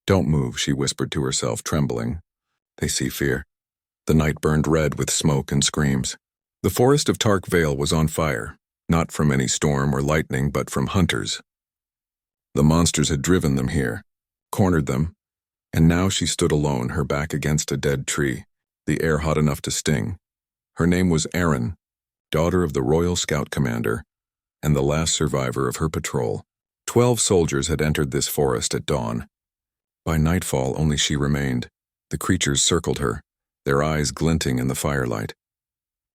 "Don't move," she whispered to herself, trembling. "They see fear." The night burned red with smoke and screams. The forest of Tark Vale was on fire, not from any storm or lightning, but from hunters. The monsters had driven them here, cornered them, and now she stood alone, her back against a dead tree, the air hot enough to sting. Her name was Erin, daughter of the Royal Scout Commander, and the last survivor of her patrol. 12 soldiers had entered this forest at dawn. By nightfall, only she remained. The creatures circled her, their eyes glinting in the firelight.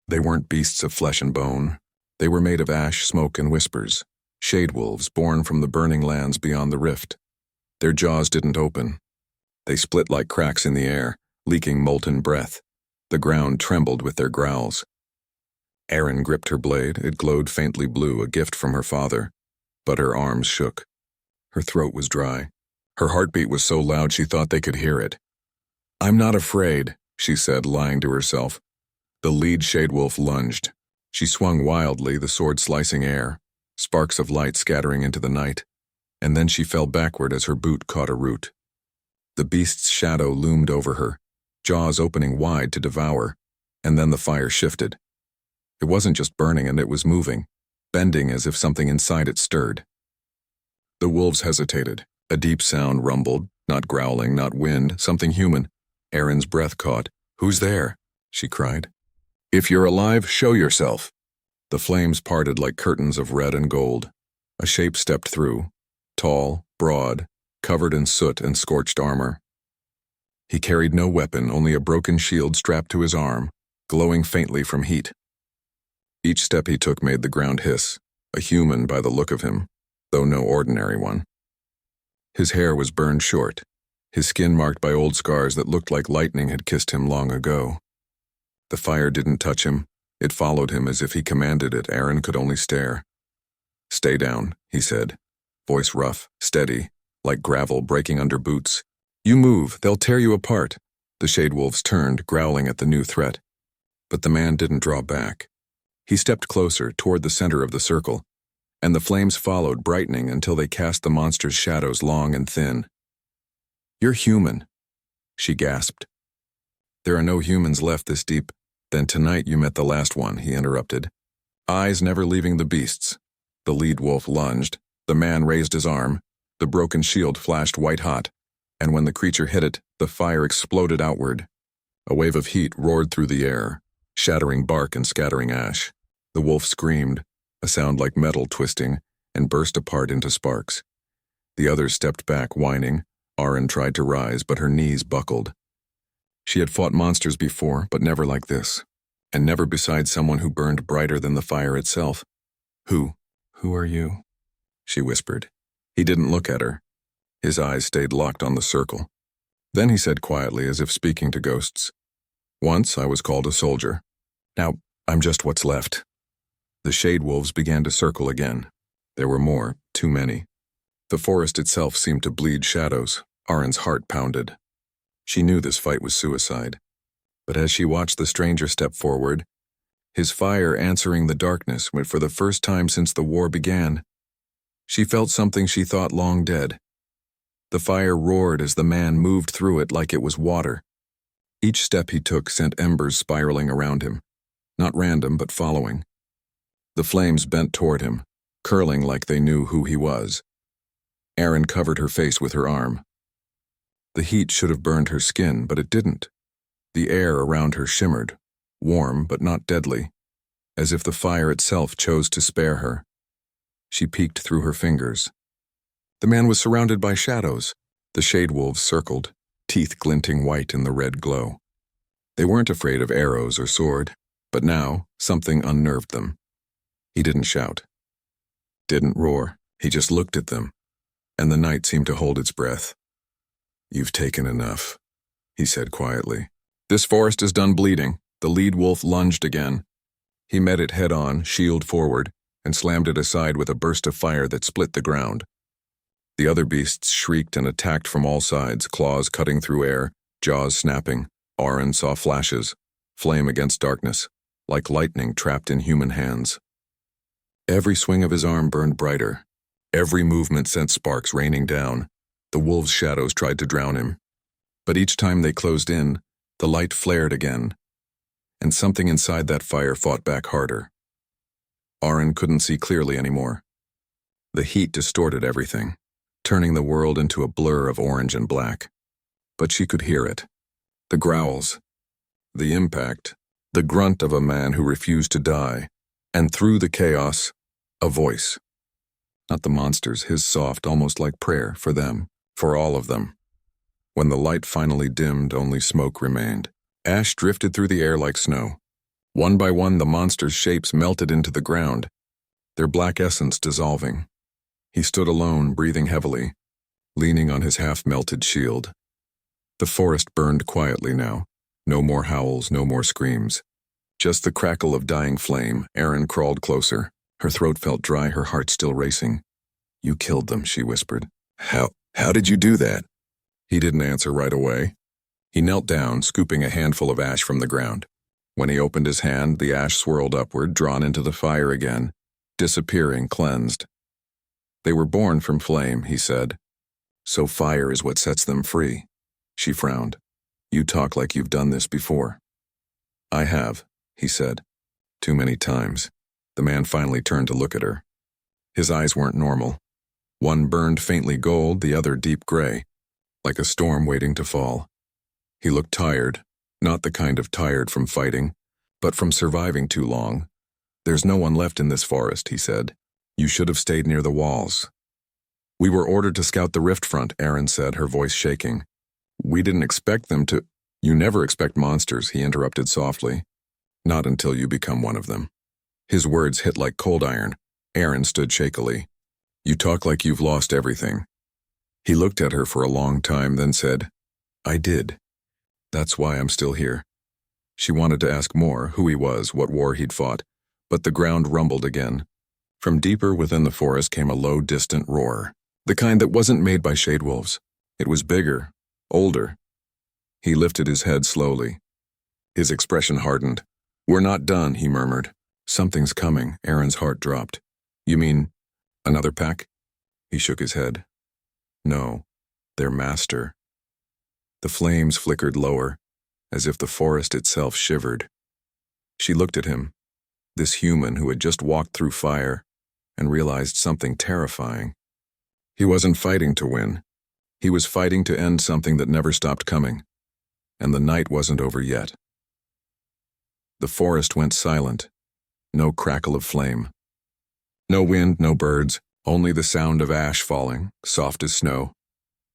They weren't beasts of flesh and bone. They were made of ash, smoke, and whispers, shade wolves born from the burning lands beyond the rift. Their jaws didn't open. They split like cracks in the air, leaking molten breath. The ground trembled with their growls. Erin gripped her blade. It glowed faintly blue, a gift from her father. But her arms shook. Her throat was dry. Her heartbeat was so loud she thought they could hear it. "I'm not afraid," she said, lying to herself. The lead shade wolf lunged. She swung wildly, the sword slicing air, sparks of light scattering into the night, and then she fell backward as her boot caught a root. The beast's shadow loomed over her, jaws opening wide to devour, and then the fire shifted. It wasn't just burning, and it was moving, bending as if something inside it stirred. The wolves hesitated. A deep sound rumbled, not growling, not wind, something human. Erin's breath caught. "Who's there?" she cried. "If you're alive, show yourself." The flames parted like curtains of red and gold. A shape stepped through, tall, broad, covered in soot and scorched armor. He carried no weapon, only a broken shield strapped to his arm, glowing faintly from heat. Each step he took made the ground hiss, a human by the look of him, though no ordinary one. His hair was burned short, his skin marked by old scars that looked like lightning had kissed him long ago. The fire didn't touch him. It followed him as if he commanded it. Erin could only stare. "Stay down," he said, voice rough, steady, like gravel breaking under boots. "You move, they'll tear you apart." The shade wolves turned, growling at the new threat. But the man didn't draw back. He stepped closer, toward the center of the circle, and the flames followed, brightening until they cast the monster's shadows long and thin. "You're human," she gasped. "There are no humans left this deep." "Then tonight you met the last one," he interrupted. Eyes never leaving the beasts. The lead wolf lunged. The man raised his arm. The broken shield flashed white-hot, and when the creature hit it, the fire exploded outward. A wave of heat roared through the air, shattering bark and scattering ash. The wolf screamed, a sound like metal twisting, and burst apart into sparks. The others stepped back, whining. Erin tried to rise, but her knees buckled. She had fought monsters before, but never like this, and never beside someone who burned brighter than the fire itself. Who are you?" she whispered. He didn't look at her. His eyes stayed locked on the circle. Then he said quietly, as if speaking to ghosts, "Once I was called a soldier. Now I'm just what's left." The shade wolves began to circle again. There were more, too many. The forest itself seemed to bleed shadows. Erin's heart pounded. She knew this fight was suicide. But as she watched the stranger step forward, his fire answering the darkness went for the first time since the war began, she felt something she thought long dead. The fire roared as the man moved through it like it was water. Each step he took sent embers spiraling around him, not random but following. The flames bent toward him, curling like they knew who he was. Erin covered her face with her arm. The heat should have burned her skin, but it didn't. The air around her shimmered, warm but not deadly, as if the fire itself chose to spare her. She peeked through her fingers. The man was surrounded by shadows. The shade wolves circled, teeth glinting white in the red glow. They weren't afraid of arrows or sword, but now something unnerved them. He didn't shout, didn't roar. He just looked at them, and the night seemed to hold its breath. "You've taken enough," he said quietly. "This forest is done bleeding." The lead wolf lunged again. He met it head-on, shield forward, and slammed it aside with a burst of fire that split the ground. The other beasts shrieked and attacked from all sides, claws cutting through air, jaws snapping. Erin saw flashes, flame against darkness, like lightning trapped in human hands. Every swing of his arm burned brighter. Every movement sent sparks raining down. The wolves' shadows tried to drown him. But each time they closed in, the light flared again, and something inside that fire fought back harder. Aaron couldn't see clearly anymore. The heat distorted everything, turning the world into a blur of orange and black. But she could hear it. The growls, the impact, the grunt of a man who refused to die, and through the chaos, a voice. Not the monsters, his soft, almost like prayer, for them, for all of them. When the light finally dimmed, only smoke remained. Ash drifted through the air like snow. One by one, the monsters' shapes melted into the ground, their black essence dissolving. He stood alone, breathing heavily, leaning on his half-melted shield. The forest burned quietly now. No more howls, no more screams. Just the crackle of dying flame. Erin crawled closer. Her throat felt dry, her heart still racing. "You killed them," she whispered. How did you do that?" He didn't answer right away. He knelt down, scooping a handful of ash from the ground. When he opened his hand, the ash swirled upward, drawn into the fire again, disappearing, cleansed. "They were born from flame," he said. "So fire is what sets them free." She frowned. "You talk like you've done this before." "I have," he said. "Too many times." The man finally turned to look at her. His eyes weren't normal. One burned faintly gold, the other deep gray, like a storm waiting to fall. He looked tired, not the kind of tired from fighting, but from surviving too long. "There's no one left in this forest," he said. "You should have stayed near the walls." "We were ordered to scout the rift front," Erin said, her voice shaking. "We didn't expect them to—" "You never expect monsters," he interrupted softly. "Not until you become one of them." His words hit like cold iron. Erin stood shakily. "You talk like you've lost everything." He looked at her for a long time, then said, "I did. That's why I'm still here." She wanted to ask more, who he was, what war he'd fought, but the ground rumbled again. From deeper within the forest came a low, distant roar, the kind that wasn't made by shade wolves. It was bigger, older. He lifted his head slowly. His expression hardened. "We're not done," he murmured. "Something's coming." Erin's heart dropped. "You mean another pack?" He shook his head. "No, their master." The flames flickered lower, as if the forest itself shivered. She looked at him, this human who had just walked through fire, and realized something terrifying. He wasn't fighting to win. He was fighting to end something that never stopped coming. And the night wasn't over yet. The forest went silent. No crackle of flame. No wind, no birds, only the sound of ash falling, soft as snow.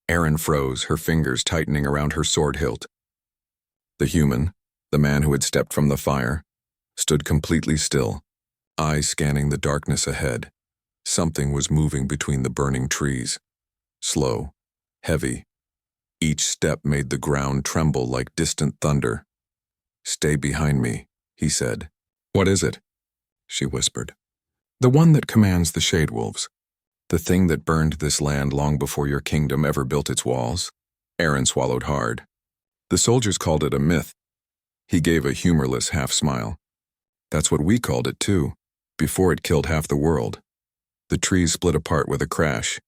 Erin froze, her fingers tightening around her sword hilt. The human, the man who had stepped from the fire, stood completely still, eyes scanning the darkness ahead. Something was moving between the burning trees. Slow, heavy. Each step made the ground tremble like distant thunder. "Stay behind me," he said. "What is it?" she whispered. "The one that commands the shade wolves. The thing that burned this land long before your kingdom ever built its walls." Erin swallowed hard. "The soldiers called it a myth." He gave a humorless half-smile. "That's what we called it too, before it killed half the world." The trees split apart with a crash.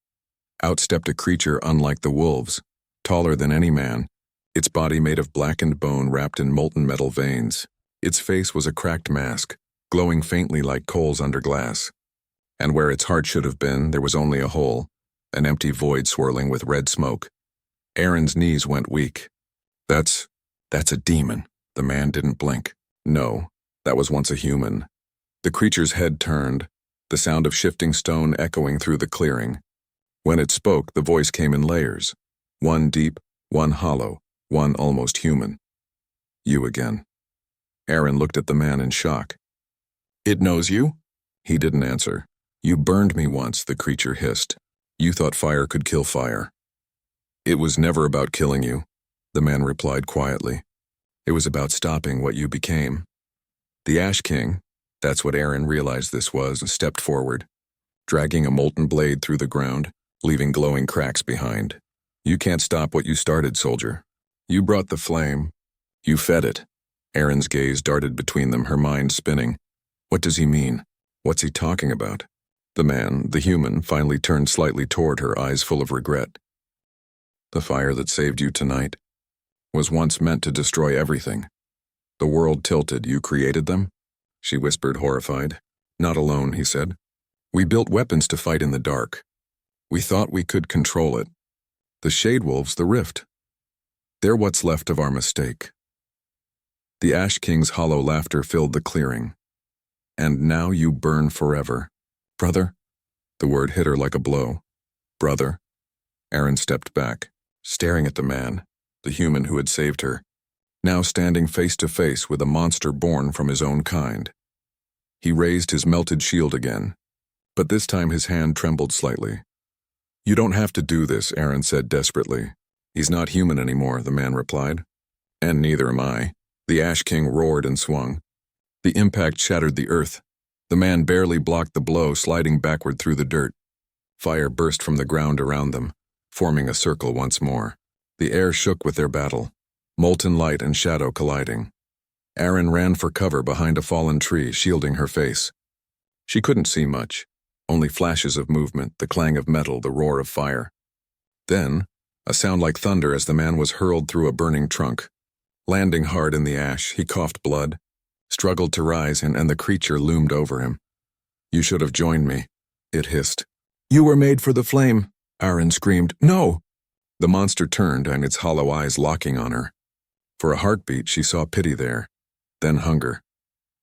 Out stepped a creature unlike the wolves, taller than any man, its body made of blackened bone wrapped in molten metal veins. Its face was a cracked mask, glowing faintly like coals under glass. And where its heart should have been, there was only a hole, an empty void swirling with red smoke. Erin's knees went weak. That's a demon." The man didn't blink. "No, that was once a human." The creature's head turned, the sound of shifting stone echoing through the clearing. When it spoke, the voice came in layers. One deep, one hollow, one almost human. "You again." Erin looked at the man in shock. "It knows you?" He didn't answer. "You burned me once," the creature hissed. "You thought fire could kill fire." "It was never about killing you," the man replied quietly. "It was about stopping what you became." The Ash King, that's what Erin realized this was, stepped forward, dragging a molten blade through the ground, leaving glowing cracks behind. "You can't stop what you started, soldier. You brought the flame. You fed it." Erin's gaze darted between them, her mind spinning. What does he mean? What's he talking about? The man, the human, finally turned slightly toward her, eyes full of regret. The fire that saved you tonight was once meant to destroy everything. The world tilted, you created them? She whispered, horrified. Not alone, he said. We built weapons to fight in the dark. We thought we could control it. The Shade Wolves, the Rift. They're what's left of our mistake. The Ash King's hollow laughter filled the clearing. And now you burn forever. Brother? The word hit her like a blow. Brother? Aaron stepped back, staring at the man, the human who had saved her, now standing face to face with a monster born from his own kind. He raised his melted shield again, but this time his hand trembled slightly. You don't have to do this, Aaron said desperately. He's not human anymore, the man replied. And neither am I. The Ash King roared and swung. The impact shattered the earth. The man barely blocked the blow, sliding backward through the dirt. Fire burst from the ground around them, forming a circle once more. The air shook with their battle, molten light and shadow colliding. Aaron ran for cover behind a fallen tree, shielding her face. She couldn't see much, only flashes of movement, the clang of metal, the roar of fire. Then, a sound like thunder as the man was hurled through a burning trunk. Landing hard in the ash, he coughed blood, struggled to rise, and the creature loomed over him. You should have joined me, it hissed. You were made for the flame, Aaron screamed. No! The monster turned, and its hollow eyes locking on her. For a heartbeat, she saw pity there, then hunger.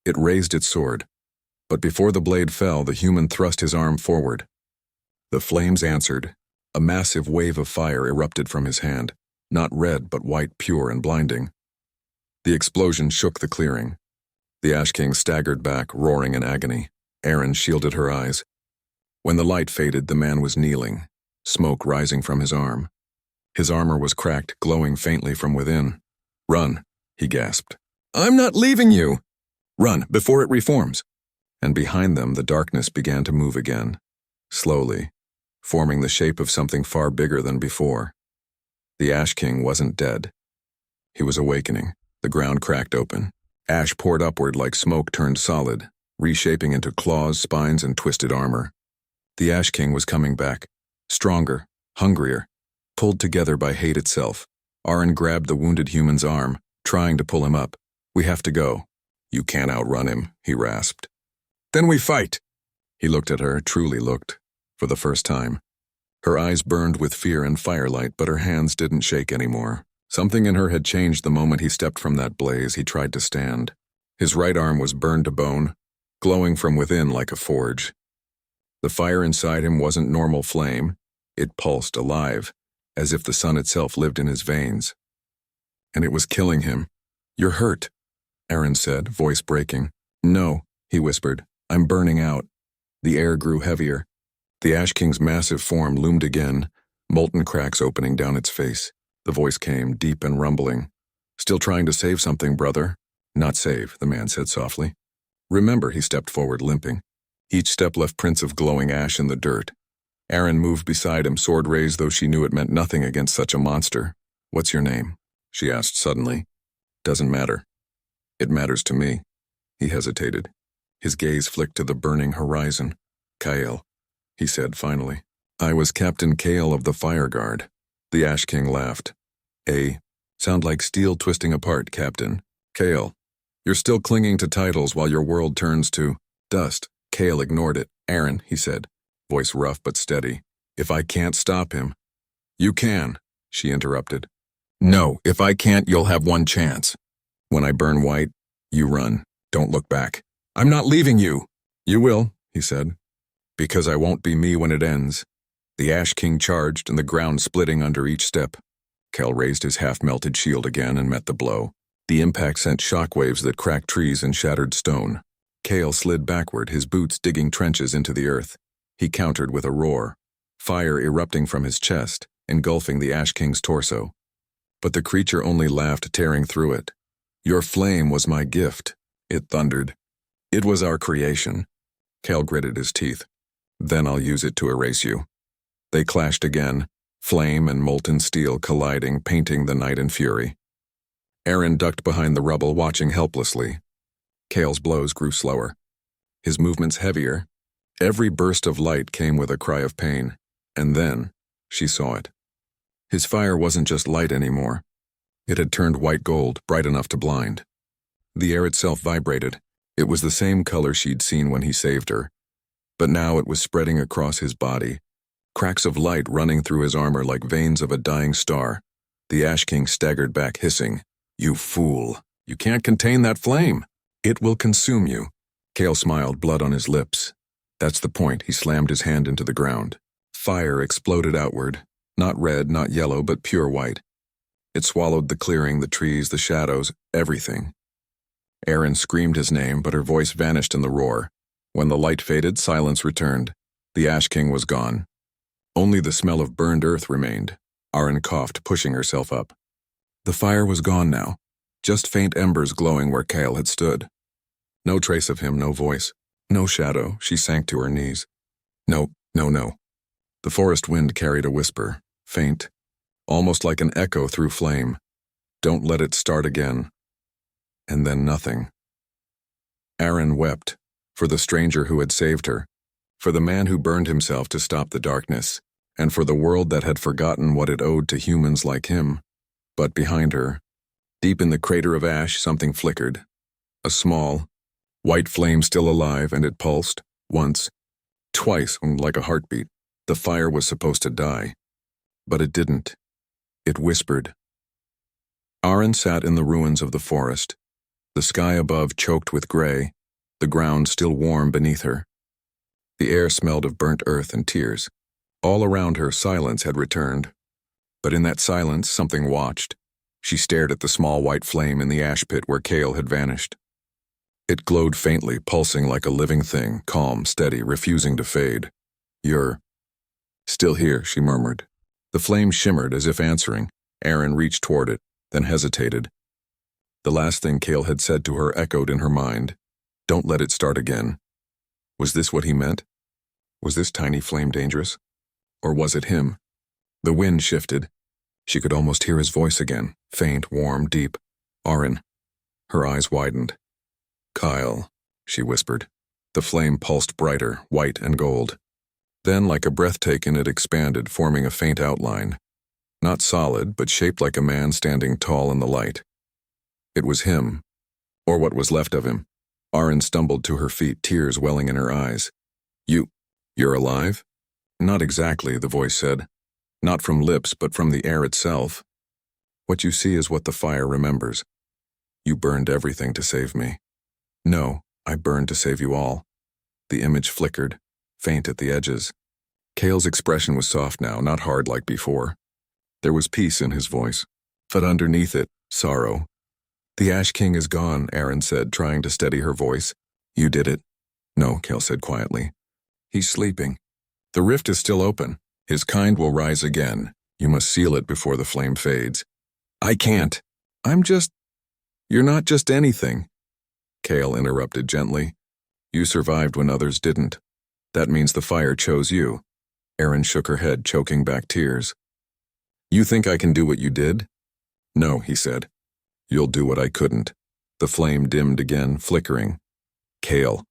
It raised its sword, but before the blade fell, the human thrust his arm forward. The flames answered. A massive wave of fire erupted from his hand, not red but white, pure and blinding. The explosion shook the clearing. The Ash King staggered back, roaring in agony. Aaron shielded her eyes. When the light faded, the man was kneeling, smoke rising from his arm. His armor was cracked, glowing faintly from within. Run, he gasped. I'm not leaving you! Run, before it reforms. And behind them, the darkness began to move again, slowly, forming the shape of something far bigger than before. The Ash King wasn't dead. He was awakening. The ground cracked open. Ash poured upward like smoke turned solid, reshaping into claws, spines, and twisted armor. The Ash King was coming back, stronger, hungrier, pulled together by hate itself. Aaron grabbed the wounded human's arm, trying to pull him up. We have to go. You can't outrun him, he rasped. Then we fight. He looked at her, truly looked, for the first time. Her eyes burned with fear and firelight, but her hands didn't shake anymore. Something in her had changed the moment he stepped from that blaze. He tried to stand. His right arm was burned to bone, glowing from within like a forge. The fire inside him wasn't normal flame. It pulsed alive, as if the sun itself lived in his veins. And it was killing him. You're hurt, Aaron said, voice breaking. No, he whispered. I'm burning out. The air grew heavier. The Ash King's massive form loomed again, molten cracks opening down its face. The voice came, deep and rumbling. Still trying to save something, brother? Not save, the man said softly. Remember, he stepped forward, limping. Each step left prints of glowing ash in the dirt. Aaron moved beside him, sword raised, though she knew it meant nothing against such a monster. What's your name? She asked suddenly. Doesn't matter. It matters to me. He hesitated. His gaze flicked to the burning horizon. Kael, he said finally. I was Captain Kael of the Fire Guard. The Ash King laughed. Sound like steel twisting apart, Captain. Kael, you're still clinging to titles while your world turns to dust. Kael ignored it. Aaron, he said, voice rough but steady. If I can't stop him. You can, she interrupted. No, if I can't, you'll have one chance. When I burn white, you run. Don't look back. I'm not leaving you. You will, he said, because I won't be me when it ends. The Ash King charged, and the ground splitting under each step. Kael raised his half-melted shield again and met the blow. The impact sent shockwaves that cracked trees and shattered stone. Kael slid backward, his boots digging trenches into the earth. He countered with a roar, fire erupting from his chest, engulfing the Ash King's torso. But the creature only laughed, tearing through it. Your flame was my gift, it thundered. It was our creation. Kael gritted his teeth. Then I'll use it to erase you. They clashed again, flame and molten steel colliding, painting the night in fury. Aaron ducked behind the rubble, watching helplessly. Kael's blows grew slower, his movements heavier. Every burst of light came with a cry of pain, and then she saw it. His fire wasn't just light anymore. It had turned white gold, bright enough to blind. The air itself vibrated. It was the same color she'd seen when he saved her. But now it was spreading across his body, cracks of light running through his armor like veins of a dying star. The Ash King staggered back, hissing, "You fool! You can't contain that flame! It will consume you." Kale smiled, blood on his lips. "That's the point." He slammed his hand into the ground. Fire exploded outward, not red, not yellow, but pure white. It swallowed the clearing, the trees, the shadows, everything. Aaron screamed his name, but her voice vanished in the roar. When the light faded, silence returned. The Ash King was gone. Only the smell of burned earth remained. Aaron coughed, pushing herself up. The fire was gone now, just faint embers glowing where Kale had stood. No trace of him, no voice, no shadow. She sank to her knees. No, no, no. The forest wind carried a whisper, faint, almost like an echo through flame. Don't let it start again. And then nothing. Aaron wept, for the stranger who had saved her, for the man who burned himself to stop the darkness, and for the world that had forgotten what it owed to humans like him. But behind her, deep in the crater of ash, something flickered. A small, white flame still alive, and it pulsed, once, twice, like a heartbeat. The fire was supposed to die. But it didn't. It whispered. Aaron sat in the ruins of the forest, the sky above choked with gray, the ground still warm beneath her. The air smelled of burnt earth and tears. All around her, silence had returned. But in that silence, something watched. She stared at the small white flame in the ash pit where Kale had vanished. It glowed faintly, pulsing like a living thing, calm, steady, refusing to fade. "You're still here," she murmured. The flame shimmered as if answering. Aaron reached toward it, then hesitated. The last thing Kale had said to her echoed in her mind. Don't let it start again. Was this what he meant? Was this tiny flame dangerous? Or was it him? The wind shifted. She could almost hear his voice again, faint, warm, deep. Aaron. Her eyes widened. "Kyle," she whispered. The flame pulsed brighter, white and gold. Then, like a breath taken, it expanded, forming a faint outline. Not solid, but shaped like a man standing tall in the light. It was him, or what was left of him. Aaron stumbled to her feet, tears welling in her eyes. You're alive?" "Not exactly," the voice said. "Not from lips, but from the air itself. What you see is what the fire remembers. You burned everything to save me." "No, I burned to save you all." The image flickered, faint at the edges. Kale's expression was soft now, not hard like before. There was peace in his voice, but underneath it, sorrow. "The Ash King is gone," Aaron said, trying to steady her voice. "You did it." "No," Kale said quietly. "He's sleeping. The rift is still open. His kind will rise again. You must seal it before the flame fades." "I can't. You're not just anything." Kale interrupted gently. "You survived when others didn't. That means the fire chose you." Aaron shook her head, choking back tears. "You think I can do what you did?" "No," he said. "You'll do what I couldn't." The flame dimmed again, flickering. "Kale."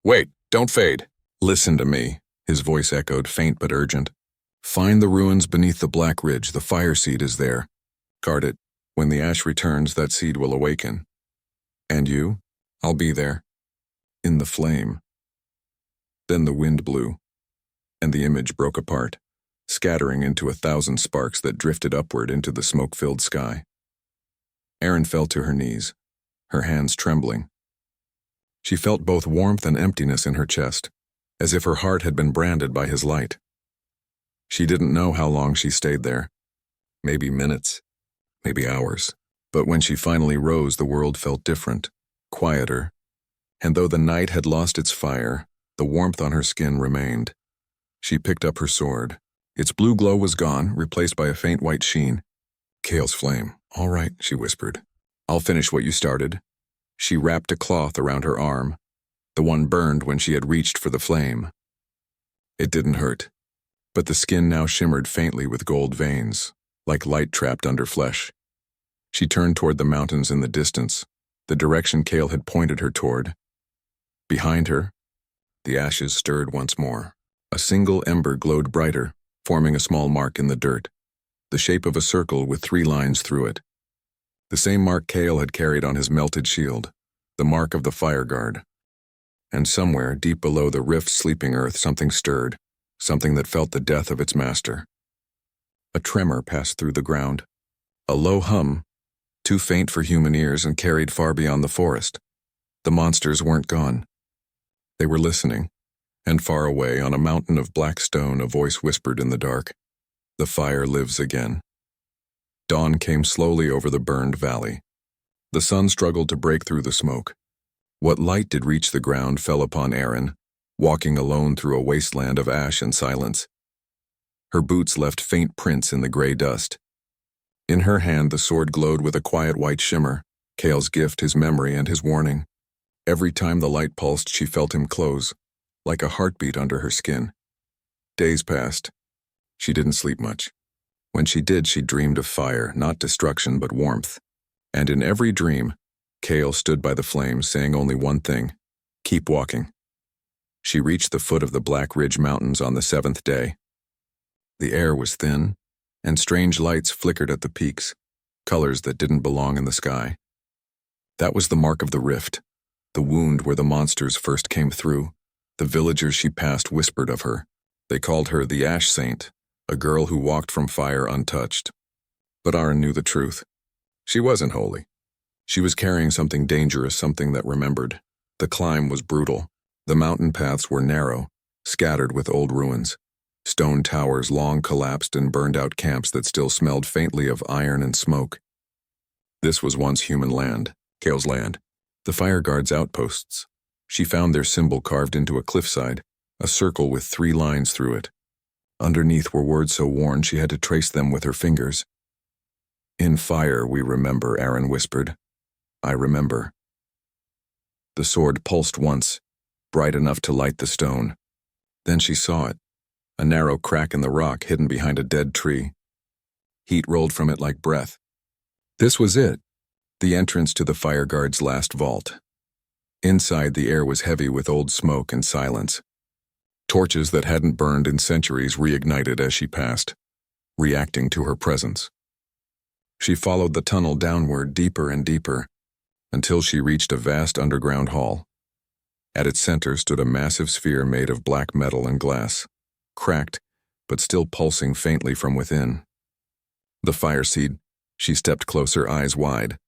"Wait, don't fade." "Listen to me." His voice echoed, faint but urgent. "Find the ruins beneath the Black Ridge. The fire seed is there. Guard it. When the ash returns, that seed will awaken. And you? I'll be there. In the flame." Then the wind blew, and the image broke apart, scattering into 1,000 sparks that drifted upward into the smoke-filled sky. Aaron fell to her knees, her hands trembling. She felt both warmth and emptiness in her chest, as if her heart had been branded by his light. She didn't know how long she stayed there. Maybe minutes, maybe hours. But when she finally rose, the world felt different, quieter. And though the night had lost its fire, the warmth on her skin remained. She picked up her sword. Its blue glow was gone, replaced by a faint white sheen. "Kale's flame. All right," she whispered. "I'll finish what you started." She wrapped a cloth around her arm, the one burned when she had reached for the flame. It didn't hurt, but the skin now shimmered faintly with gold veins, like light trapped under flesh. She turned toward the mountains in the distance, the direction Kale had pointed her toward. Behind her, the ashes stirred once more. A single ember glowed brighter, forming a small mark in the dirt. the shape of a circle with 3 lines through it. The same mark Cale had carried on his melted shield, the mark of the fire guard. And somewhere, deep below the rift's sleeping earth, something stirred, something that felt the death of its master. A tremor passed through the ground. A low hum, too faint for human ears and carried far beyond the forest. The monsters weren't gone. They were listening, and far away on a mountain of black stone a voice whispered in the dark, "The fire lives again." Dawn came slowly over the burned valley. The sun struggled to break through the smoke. What light did reach the ground fell upon Erin, walking alone through a wasteland of ash and silence. Her boots left faint prints in the gray dust. In her hand the sword glowed with a quiet white shimmer, Cale's gift, his memory, and his warning. Every time the light pulsed, she felt him close, like a heartbeat under her skin. Days passed. She didn't sleep much. When she did, she dreamed of fire, not destruction but warmth. And in every dream, Cale stood by the flames, saying only one thing: keep walking. She reached the foot of the Black Ridge Mountains on the 7th day. The air was thin, and strange lights flickered at the peaks, colors that didn't belong in the sky. That was the mark of the rift, the wound where the monsters first came through. The villagers she passed whispered of her. They called her the Ash Saint, a girl who walked from fire untouched. But Erin knew the truth. She wasn't holy. She was carrying something dangerous, something that remembered. The climb was brutal. The mountain paths were narrow, scattered with old ruins. Stone towers long collapsed and burned out camps that still smelled faintly of iron and smoke. This was once human land, Cale's land, the fire guard's outposts. She found their symbol carved into a cliffside, a circle with 3 lines through it. Underneath were words so worn she had to trace them with her fingers. "In fire we remember," Erin whispered. "I remember." The sword pulsed once, bright enough to light the stone. Then she saw it, a narrow crack in the rock hidden behind a dead tree. Heat rolled from it like breath. This was it, the entrance to the fire guard's last vault. Inside, the air was heavy with old smoke and silence. Torches that hadn't burned in centuries reignited as she passed, reacting to her presence. She followed the tunnel downward, deeper and deeper, until she reached a vast underground hall. At its center stood a massive sphere made of black metal and glass, cracked, but still pulsing faintly from within. The fire seed. She stepped closer, eyes wide.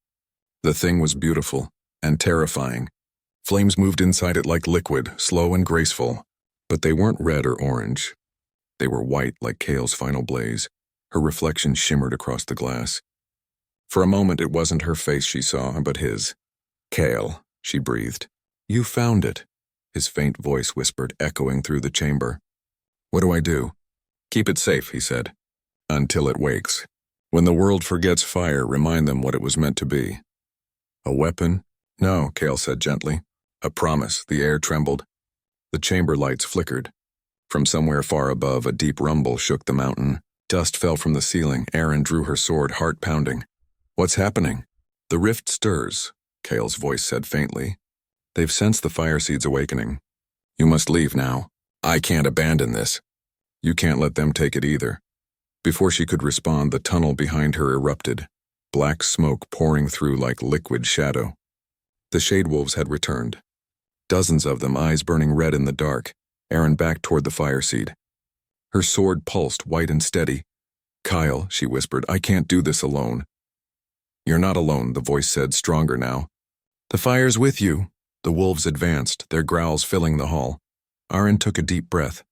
The thing was beautiful and terrifying. Flames moved inside it like liquid, slow and graceful, but they weren't red or orange. They were white like Cale's final blaze. Her reflection shimmered across the glass. For a moment it wasn't her face she saw, but his. "Cale," she breathed. "You found it," his faint voice whispered, echoing through the chamber. "What do I do?" "Keep it safe," he said, "until it wakes. When the world forgets fire, remind them what it was meant to be." "A weapon?" "No," Cale said gently. "A promise." The air trembled. The chamber lights flickered. From somewhere far above, a deep rumble shook the mountain. Dust fell from the ceiling. Erin drew her sword, heart pounding. "What's happening?" "The rift stirs," Cale's voice said faintly. "They've sensed the fire seed's awakening. You must leave now. I can't abandon this. You can't let them take it either." Before she could respond, the tunnel behind her erupted, black smoke pouring through like liquid shadow. The shade wolves had returned. Dozens of them, eyes burning red in the dark. Erin backed toward the fire seed. Her sword pulsed, white and steady. "Kyle," she whispered, "I can't do this alone." "You're not alone," the voice said, stronger now. "The fire's with you." The wolves advanced, their growls filling the hall. Erin took a deep breath.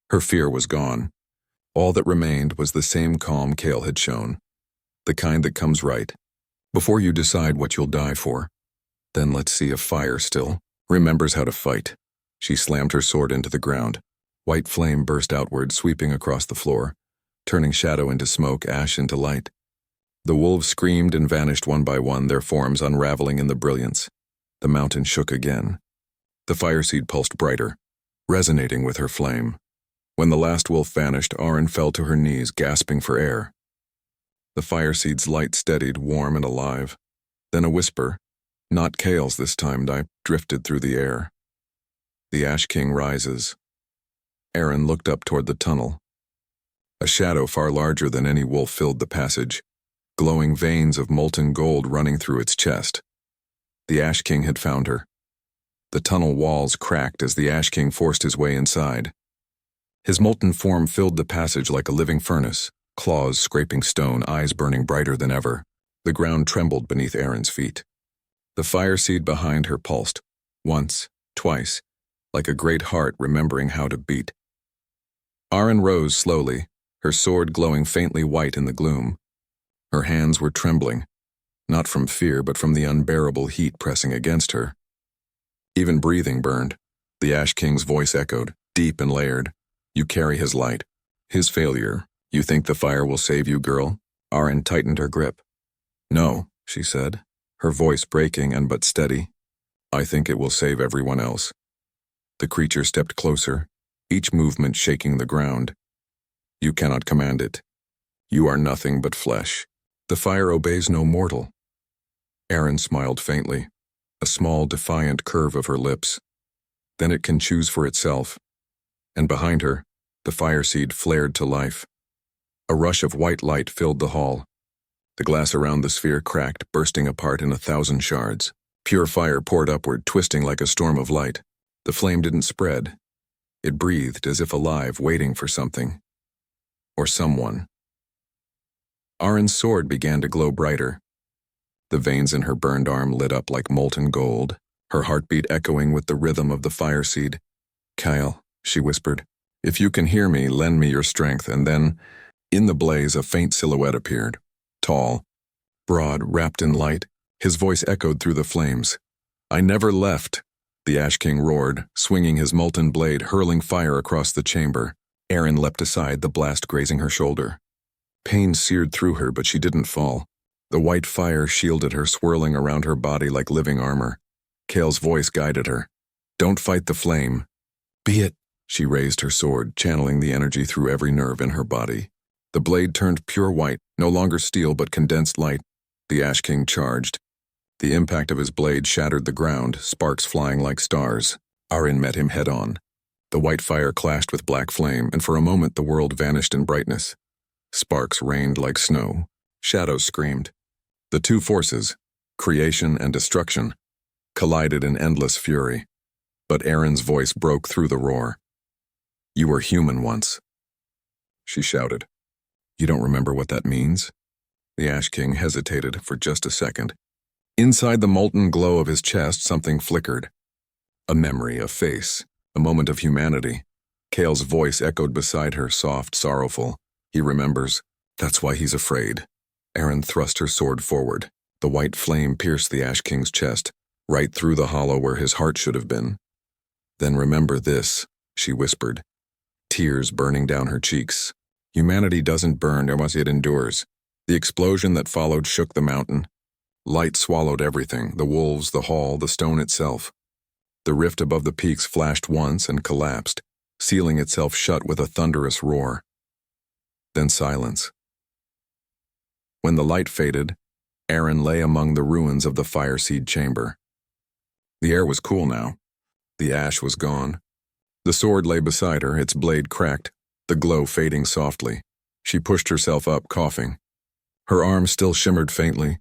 Her fear was gone. All that remained was the same calm Cale had shown, the kind that comes right before you decide what you'll die for. Then let's see if fire still remembers how to fight. She slammed her sword into the ground. White flame burst outward, sweeping across the floor, turning shadow into smoke, ash into light. The wolves screamed and vanished one by one, their forms unraveling in the brilliance. The mountain shook again. The fire seed pulsed brighter, resonating with her flame. When the last wolf vanished, Erin fell to her knees, gasping for air. The fire seed's light steadied, warm and alive. Then a whisper, not Cale's this time, drifted through the air. "The Ash King rises." Erin looked up toward the tunnel. A shadow far larger than any wolf filled the passage, glowing veins of molten gold running through its chest. The Ash King had found her. The tunnel walls cracked as the Ash King forced his way inside. His molten form filled the passage like a living furnace, claws scraping stone, eyes burning brighter than ever. The ground trembled beneath Erin's feet. The fire seed behind her pulsed, once, twice, like a great heart remembering how to beat. Erin rose slowly, her sword glowing faintly white in the gloom. Her hands were trembling, not from fear but from the unbearable heat pressing against her. Even breathing burned. The Ash King's voice echoed, deep and layered. You carry his light, his failure. You think the fire will save you, girl? Erin tightened her grip. No, she said, her voice breaking and but steady. I think it will save everyone else. The creature stepped closer, each movement shaking the ground. You cannot command it. You are nothing but flesh. The fire obeys no mortal. Erin smiled faintly, a small defiant curve of her lips. Then it can choose for itself. And behind her, the fire seed flared to life. A rush of white light filled the hall. The glass around the sphere cracked, bursting apart in 1,000 shards. Pure fire poured upward, twisting like a storm of light. The flame didn't spread. It breathed as if alive, waiting for something. Or someone. Erin's sword began to glow brighter. The veins in her burned arm lit up like molten gold, her heartbeat echoing with the rhythm of the fire seed. Kyle, she whispered, if you can hear me, lend me your strength. And then, in the blaze, a faint silhouette appeared. Tall, broad, wrapped in light, his voice echoed through the flames. I never left, the Ash King roared, swinging his molten blade, hurling fire across the chamber. Erin leapt aside, the blast grazing her shoulder. Pain seared through her, but she didn't fall. The white fire shielded her, swirling around her body like living armor. Kale's voice guided her. Don't fight the flame. Be it. She raised her sword, channeling the energy through every nerve in her body. The blade turned pure white, no longer steel but condensed light. The Ash King charged. The impact of his blade shattered the ground, sparks flying like stars. Erin met him head-on. The white fire clashed with black flame, and for a moment the world vanished in brightness. Sparks rained like snow. Shadows screamed. The two forces, creation and destruction, collided in endless fury. But Erin's voice broke through the roar. You were human once, she shouted. You don't remember what that means? The Ash King hesitated for just a second. Inside the molten glow of his chest, something flickered. A memory, a face, a moment of humanity. Kale's voice echoed beside her, soft, sorrowful. He remembers. That's why he's afraid. Erin thrust her sword forward. The white flame pierced the Ash King's chest, right through the hollow where his heart should have been. Then remember this, she whispered, tears burning down her cheeks. Humanity doesn't burn unless it endures. The explosion that followed shook the mountain. Light swallowed everything, the wolves, the hall, the stone itself. The rift above the peaks flashed once and collapsed, sealing itself shut with a thunderous roar. Then silence. When the light faded, Erin lay among the ruins of the fire seed chamber. The air was cool now. The ash was gone. The sword lay beside her, its blade cracked, the glow fading softly. She pushed herself up, coughing. Her arm still shimmered faintly,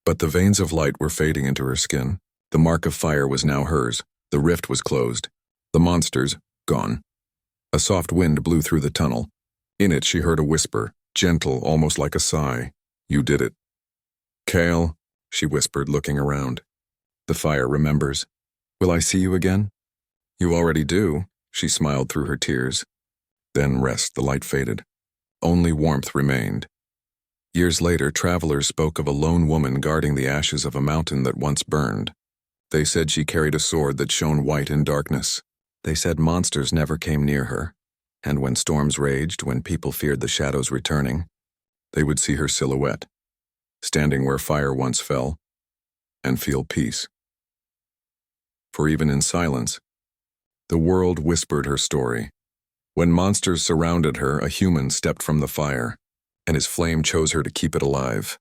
but the veins of light were fading into her skin. The mark of fire was now hers. The rift was closed. The monsters, gone. A soft wind blew through the tunnel. In it she heard a whisper, gentle, almost like a sigh. You did it. Kale, she whispered, looking around. The fire remembers. Will I see you again? You already do, she smiled through her tears. Then rest, the light faded. Only warmth remained. Years later, travelers spoke of a lone woman guarding the ashes of a mountain that once burned. They said she carried a sword that shone white in darkness. They said monsters never came near her, and when storms raged, when people feared the shadows returning, they would see her silhouette, standing where fire once fell, and feel peace. For even in silence, the world whispered her story. When monsters surrounded her, a human stepped from the fire, and his flame chose her to keep it alive.